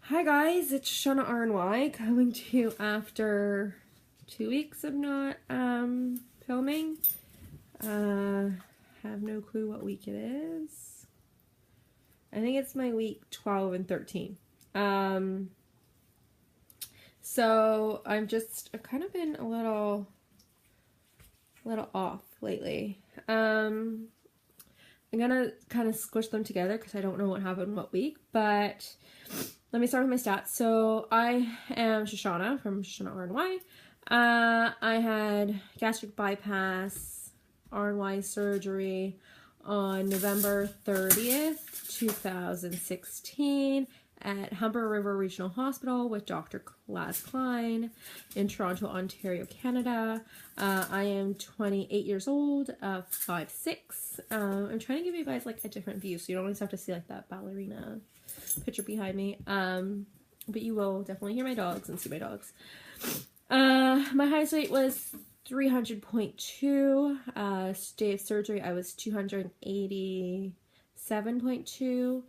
Hi guys, it's ShoshanaRny coming to you after 2 weeks of not filming. Have no clue what week it is. I think it's my week 12 and 13. So I've kind of been a little off lately. I'm gonna kind of squish them together because I don't know what happened what week, but let me start with my stats. So I am Shoshana from ShoshanaRny. I had gastric bypass, RNY surgery on November 30th, 2016 at Humber River Regional Hospital with Dr. Laz Klein in Toronto, Ontario, Canada. I am 28 years old, 5'6". I'm trying to give you guys like a different view so you don't always have to see like that ballerina picture behind me. But you will definitely hear my dogs and see my dogs. My highest weight was 300.2. Day of surgery, I was 287.2.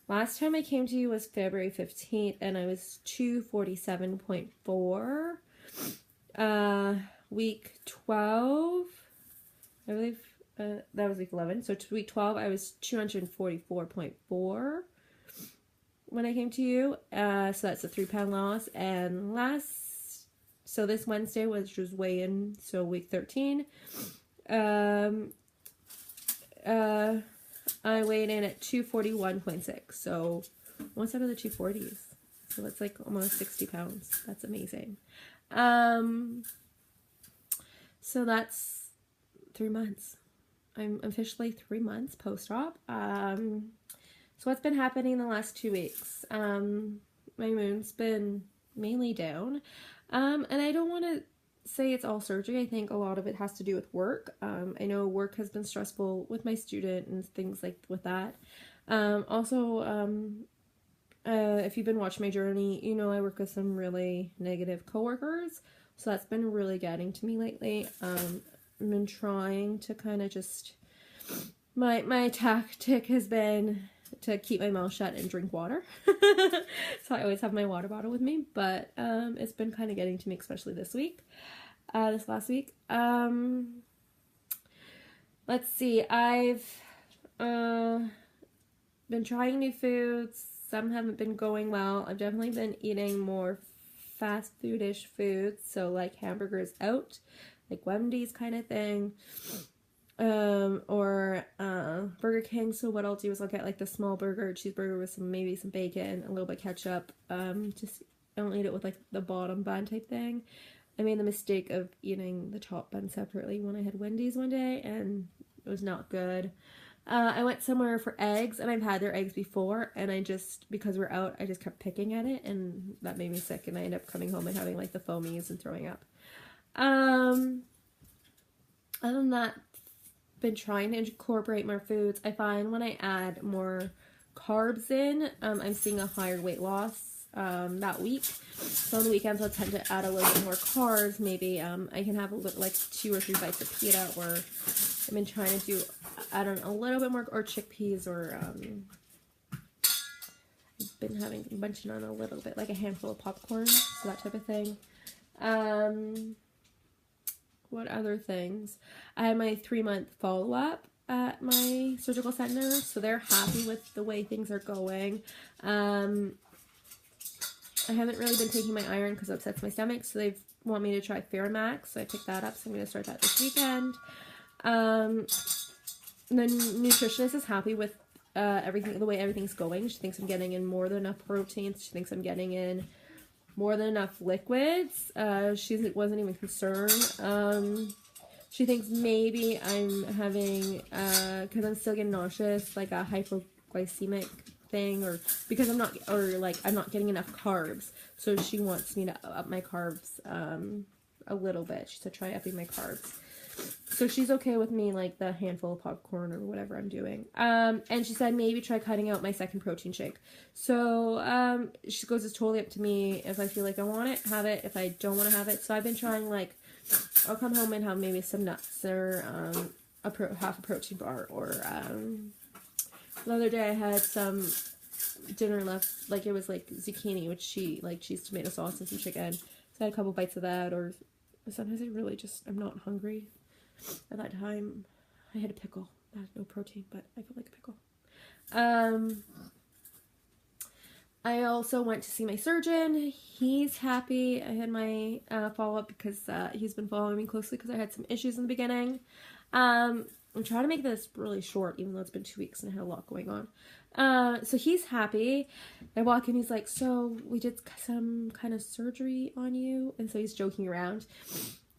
Last time I came to you was February 15th, and I was 247.4. Week 12, I believe that was week 11. So week 12, I was 244.4 when I came to you. So that's a 3-pound loss. And so this Wednesday, which was weigh-in, so week 13, I weighed in at 241.6, so almost out of the 240s. So that's like almost 60 pounds. That's amazing. So that's 3 months. I'm officially 3 months post-op. So what's been happening the last 2 weeks? My moon's been mainly down. And I don't want to say it's all surgery. I think a lot of it has to do with work. I know work has been stressful with my student and things like with that. If you've been watching my journey, you know I work with some really negative coworkers. So that's been really getting to me lately. I've been trying to kind of just... My tactic has been to keep my mouth shut and drink water. So I always have my water bottle with me, but it's been kind of getting to me, especially this last week. Let's see, I've been trying new foods. Some haven't been going well. I've definitely been eating more fast foodish foods, so like hamburgers out, like Wendy's kind of thing. Or Burger King. So what I'll do is I'll get like the small cheeseburger with maybe some bacon, a little bit of ketchup. Just I don't eat it with like the bottom bun type thing. I made the mistake of eating the top bun separately when I had Wendy's one day, and it was not good. I went somewhere for eggs, and I've had their eggs before, and because we're out, I just kept picking at it, and that made me sick, and I ended up coming home and having like the foamies and throwing up. Other than that, been trying to incorporate more foods. I find when I add more carbs in, I'm seeing a higher weight loss that week. So on the weekends I'll tend to add a little bit more carbs. Maybe I can have a little, like 2 or 3 bites of pita, or I've been trying to add on a little bit more, or chickpeas, or I've been bunching on a little bit, like a handful of popcorn, so that type of thing. What other things? I had my 3-month follow-up at my surgical center, so they're happy with the way things are going. I haven't really been taking my iron because it upsets my stomach, so they want me to try Ferromax, so I picked that up, so I'm going to start that this weekend. The nutritionist is happy with the way everything's going. She thinks I'm getting in more than enough proteins. She thinks I'm getting in more than enough liquids. She wasn't even concerned. She thinks maybe I'm having, because I'm still getting nauseous, like a hypoglycemic thing, or because I'm not getting enough carbs. So she wants me to up my carbs a little bit. She said try upping my carbs. So she's okay with me, like the handful of popcorn or whatever I'm doing. And she said maybe try cutting out my second protein shake. So she goes, it's totally up to me. If I feel like I want it, have it. If I don't want to have it. So I've been trying, like, I'll come home and have maybe some nuts, or half a protein bar, or the other day I had some dinner left, like it was like zucchini, which she like cheese, tomato sauce, and some chicken. So I had a couple bites of that, or sometimes I really just, I'm not hungry. At that time, I had a pickle. I had no protein, but I felt like a pickle. I also went to see my surgeon. He's happy. I had my follow-up because he's been following me closely because I had some issues in the beginning. I'm trying to make this really short, even though it's been 2 weeks and I had a lot going on. So he's happy. I walk in, he's like, so we did some kind of surgery on you. And so he's joking around.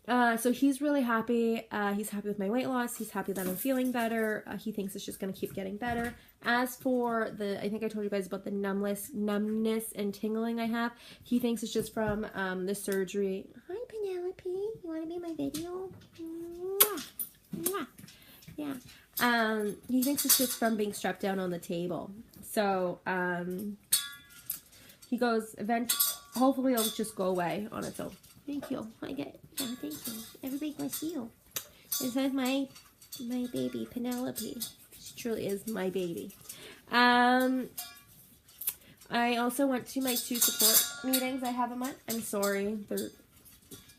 So he's really happy. He's happy with my weight loss. He's happy that I'm feeling better. He thinks it's just going to keep getting better. As for I think I told you guys about the numbness and tingling I have. He thinks it's just from the surgery. Hi, Penelope. You want to be in my video? Mwah. Mwah. Yeah. He thinks it's just from being strapped down on the table. So, he goes, hopefully it'll just go away on its own. Thank you. I get it. Yeah, thank you. Everybody wants you. This is my baby, Penelope. She truly is my baby. I also went to my 2 support meetings I have a month. I'm sorry.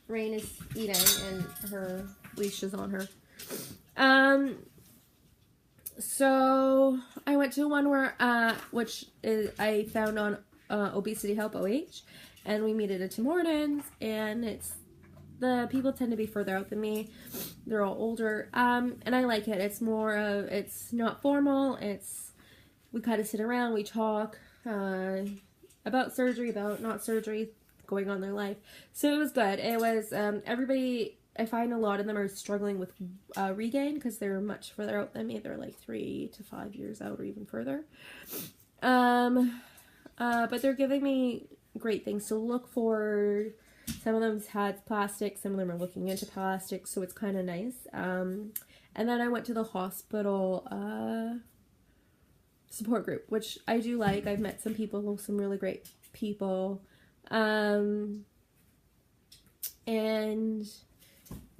Rain is eating and her leash is on her. So I went to one where, which is, I found on Obesity Help OH, and we meet at Tim Hortons, and the people tend to be further out than me. They're all older, and I like it. It's more of, it's not formal. We kind of sit around, we talk about surgery, about not surgery, going on their life. So it was good. It was everybody. I find a lot of them are struggling with regain because they're much further out than me. They're like 3 to 5 years out or even further. But they're giving me great things to look for. Some of them had plastic, some of them are looking into plastic, so it's kind of nice. And then I went to the hospital support group, which I do like. I've met some people, some really great people. And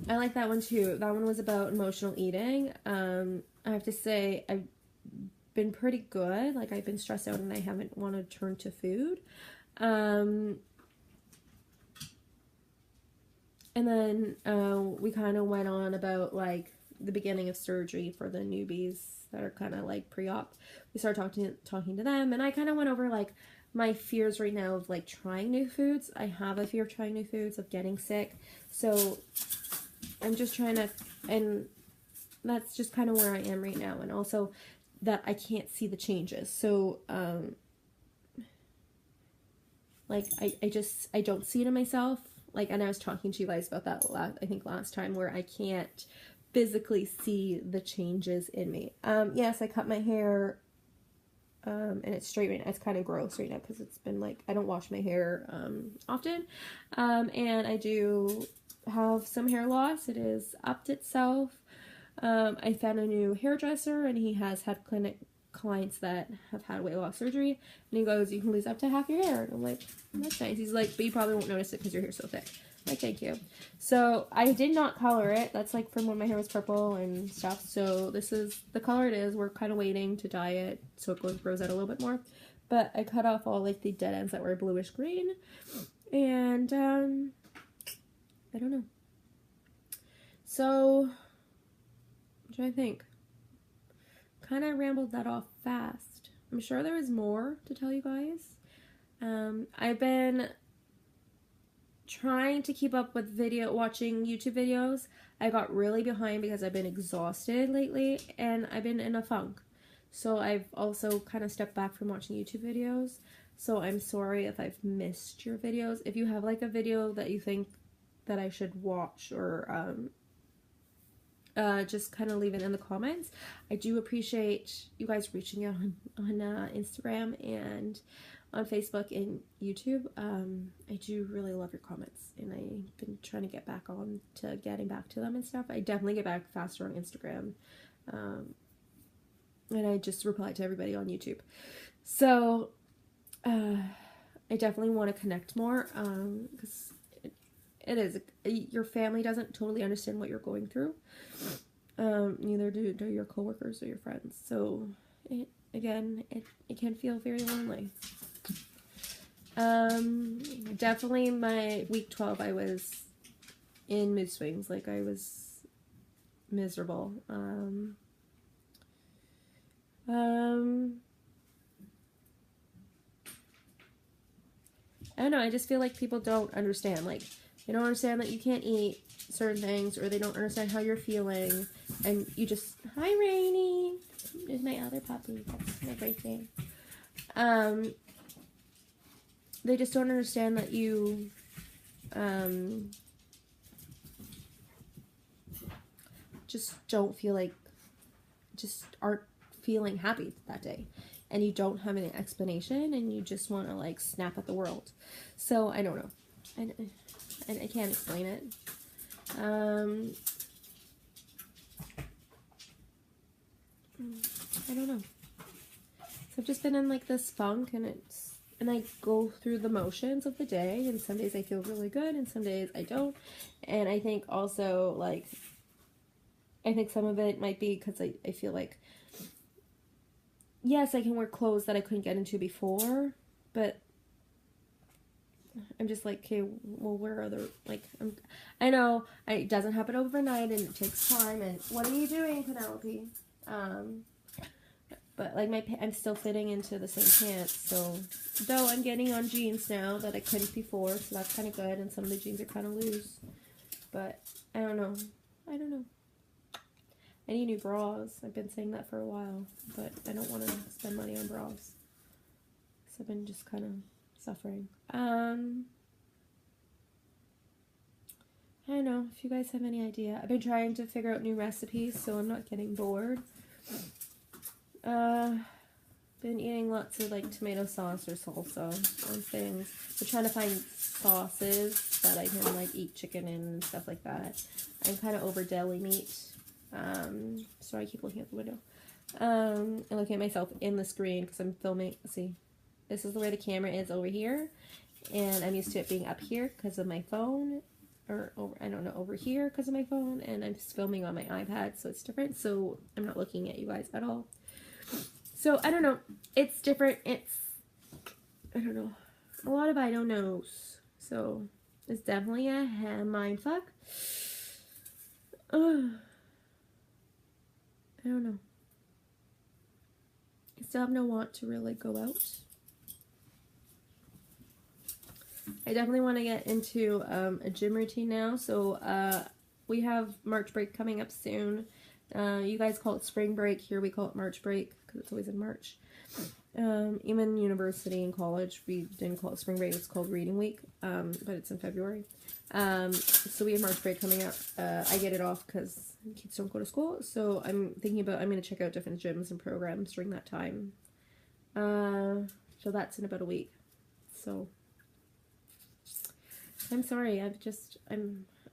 I like that one too. That one was about emotional eating. I have to say, I've been pretty good. Like, I've been stressed out and I haven't wanted to turn to food. And then we kind of went on about like the beginning of surgery for the newbies that are kind of like pre-op. We started talking to them, and I kind of went over like my fears right now of like trying new foods. I have a fear of trying new foods, of getting sick. So I'm just trying to, and that's just kind of where I am right now. And also that I can't see the changes. So, like, I don't see it in myself. Like, and I was talking to you guys about that last time, where I can't physically see the changes in me. Yes, I cut my hair, and it's straight right now. It's kind of gross right now because it's been like, I don't wash my hair often. And I do have some hair loss. It has upped itself. I found a new hairdresser, and he has had clients that have had weight loss surgery, and he goes, you can lose up to half your hair. And I'm like, that's nice. He's like, but you probably won't notice it because your hair's so thick. I'm like, thank you. So I did not color it. That's like from when my hair was purple and stuff. So this is the color it is. We're kind of waiting to dye it so it grows out a little bit more. But I cut off all like the dead ends that were bluish green, and I don't know. So what do I think? Kind of rambled that off fast. I'm sure there is more to tell you guys. I've been trying to keep up with watching YouTube videos. I got really behind because I've been exhausted lately, and I've been in a funk. So I've also kind of stepped back from watching YouTube videos. So I'm sorry if I've missed your videos. If you have like a video that you think that I should watch, or just kind of leave it in the comments. I do appreciate you guys reaching out on Instagram and on Facebook and YouTube. I do really love your comments, and I've been trying to get back on to getting back to them and stuff. I definitely get back faster on Instagram, and I just reply to everybody on YouTube. So I definitely want to connect more, because it is, your family doesn't totally understand what you're going through. Neither do your coworkers or your friends. So again, it can feel very lonely. Definitely my week 12, I was in mood swings. Like, I was miserable. I don't know, I just feel like people don't understand. Like, they don't understand that you can't eat certain things, or they don't understand how you're feeling, and you just, hi Rainy, there's my other puppy, that's my great thing. They just don't understand that you, just don't feel like, just aren't feeling happy that day, and you don't have any explanation, and you just want to like snap at the world. So I don't know, I can't explain it. I don't know. So I've just been in like this funk, and I go through the motions of the day, and some days I feel really good, and some days I don't. And I think also, like, I think some of it might be because I feel like, yes, I can wear clothes that I couldn't get into before, but I'm just like, okay, well, where are the, like, I know it doesn't happen overnight, and it takes time, and what are you doing, Penelope? But like I'm still fitting into the same pants, so, though I'm getting on jeans now that I couldn't before, so that's kind of good, and some of the jeans are kind of loose, but I don't know. I need new bras. I've been saying that for a while, but I don't want to spend money on bras, so I've been just kind of suffering. I don't know if you guys have any idea. I've been trying to figure out new recipes, so I'm not getting bored. Been eating lots of like tomato sauce or salsa on things. We're trying to find sauces that I can like eat chicken in and stuff like that. I'm kind of over deli meat. So I keep looking at the window. And looking at myself in the screen because I'm filming. See, this is the way the camera is over here, and I'm used to it being up here because of my phone, or over, I don't know, over here because of my phone, and I'm just filming on my iPad, so it's different. So I'm not looking at you guys at all. So I don't know. It's different. I don't know. A lot of I don't knows. So it's definitely a mind fuck. I don't know. I still have no want to really go out. I definitely want to get into a gym routine now. So we have March break coming up soon. You guys call it spring break. Here we call it March break because it's always in March. Even university and college, we didn't call it spring break. It's called reading week, but it's in February. So we have March break coming up. I get it off because kids don't go to school. So I'm thinking about, I'm going to check out different gyms and programs during that time. So that's in about a week. So I'm sorry.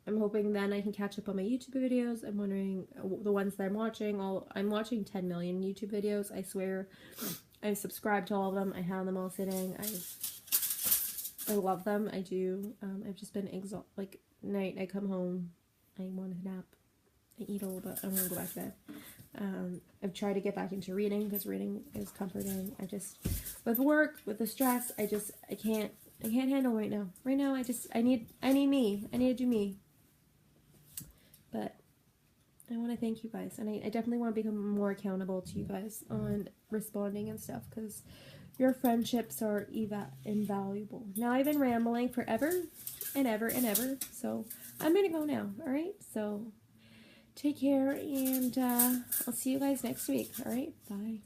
I'm hoping then I can catch up on my YouTube videos. I'm wondering the ones that I'm watching. I'm watching 10 million YouTube videos. I swear. I've subscribed to all of them. I have them all sitting. I love them. I do. I've just been exhausted. Like, night, I come home. I want a nap. I eat a little bit. I want to go back to bed. I've tried to get back into reading because reading is comforting. With work, with the stress, I can't handle right now. Right now, I need me. I need to do me. But I want to thank you guys, and I definitely want to become more accountable to you guys on responding and stuff, because your friendships are invaluable. Now I've been rambling forever and ever and ever, so I'm gonna go now. All right, so take care, and I'll see you guys next week. All right, bye.